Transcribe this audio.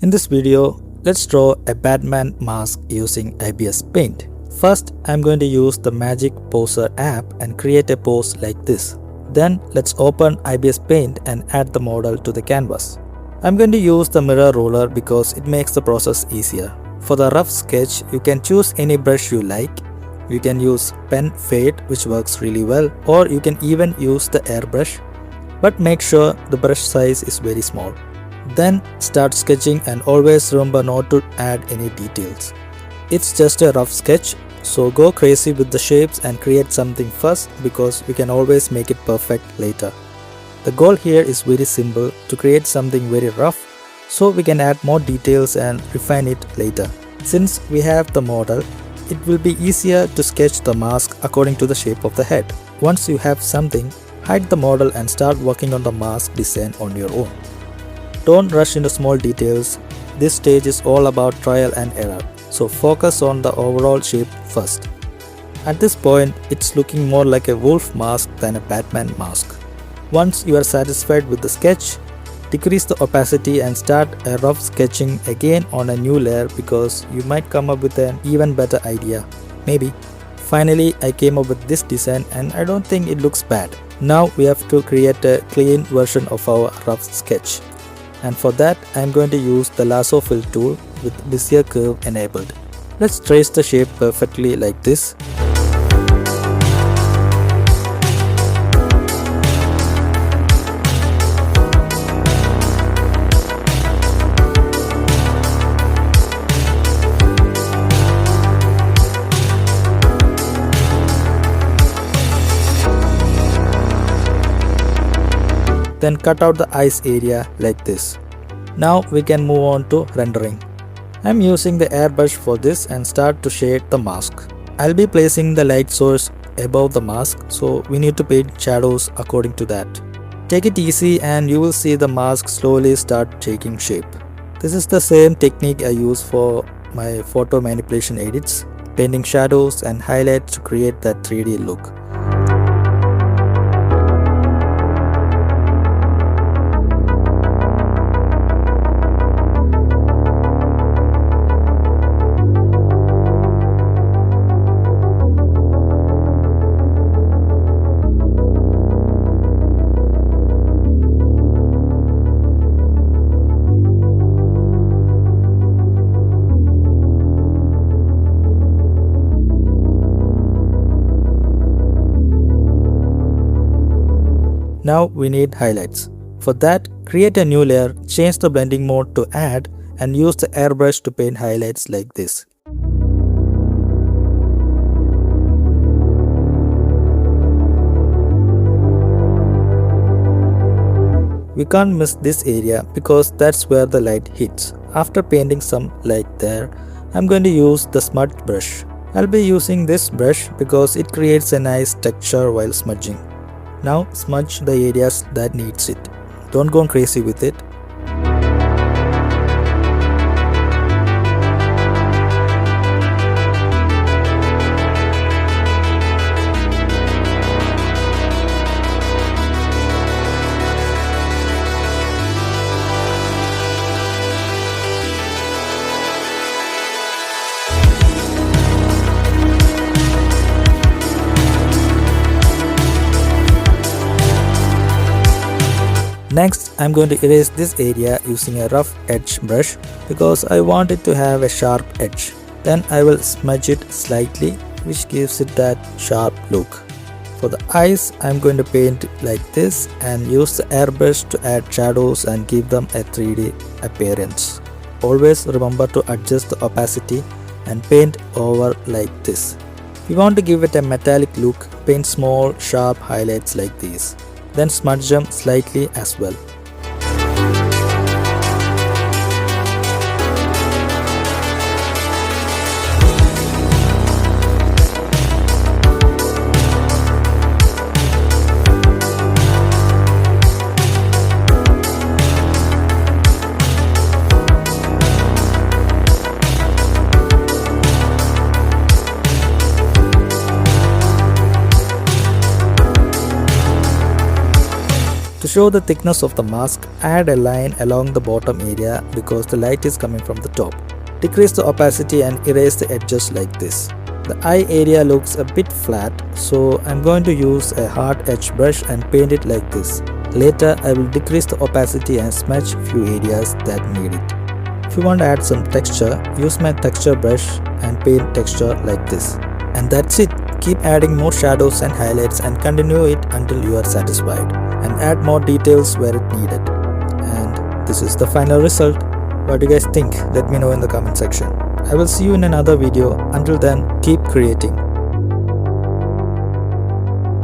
In this video, let's draw a Batman mask using Ibispaint. First, I'm going to use the Magic Poser app and create a pose like this. Then, let's open Ibispaint and add the model to the canvas. I'm going to use the mirror ruler because it makes the process easier. For the rough sketch, you can choose any brush you like. You can use pen fade, which works really well, or you can even use the airbrush, but make sure the brush size is very small. Then start sketching and always remember not to add any details. It's just a rough sketch, so go crazy with the shapes and create something first because we can always make it perfect later. The goal here is very simple, to create something very rough so we can add more details and refine it later. Since we have the model, it will be easier to sketch the mask according to the shape of the head. Once you have something, hide the model and start working on the mask design on your own. Don't rush into small details. This stage is all about trial and error, so focus on the overall shape first. At this point, it's looking more like a wolf mask than a Batman mask. Once you are satisfied with the sketch, decrease the opacity and start a rough sketching again on a new layer because you might come up with an even better idea. Maybe. Finally, I came up with this design and I don't think it looks bad. Now we have to create a clean version of our rough sketch. And for that, I am going to use the lasso fill tool with Bezier curve enabled. Let's trace the shape perfectly like this. Then cut out the eyes area like this. Now we can move on to rendering. I'm using the airbrush for this and start to shade the mask. I'll be placing the light source above the mask, so we need to paint shadows according to that. Take it easy and you will see the mask slowly start taking shape. This is the same technique I use for my photo manipulation edits, painting shadows and highlights to create that 3D look. Now we need highlights. For that, create a new layer, change the blending mode to add and use the airbrush to paint highlights like this. We can't miss this area because that's where the light hits. After painting some light there, I'm going to use the smudge brush. I'll be using this brush because it creates a nice texture while smudging. Now smudge the areas that needs it. Don't go crazy with it. Next, I'm going to erase this area using a rough edge brush because I want it to have a sharp edge. Then I will smudge it slightly, which gives it that sharp look. For the eyes, I'm going to paint like this and use the airbrush to add shadows and give them a 3D appearance. Always remember to adjust the opacity and paint over like this. If you want to give it a metallic look, paint small, sharp highlights like these. Then smudge them slightly as well. show the thickness of the mask, add a line along the bottom area because the light is coming from the top. Decrease the opacity and erase the edges like this. The eye area looks a bit flat, so I'm going to use a hard edge brush and paint it like this. Later, I will decrease the opacity and smudge few areas that need it. If you want to add some texture, use my texture brush and paint texture like this. And that's it. Keep adding more shadows and highlights and continue it until you are satisfied. And add more details where it needed. And this is the final result. What do you guys think? Let me know in the comment section. I will see you in another video. Until then, keep creating.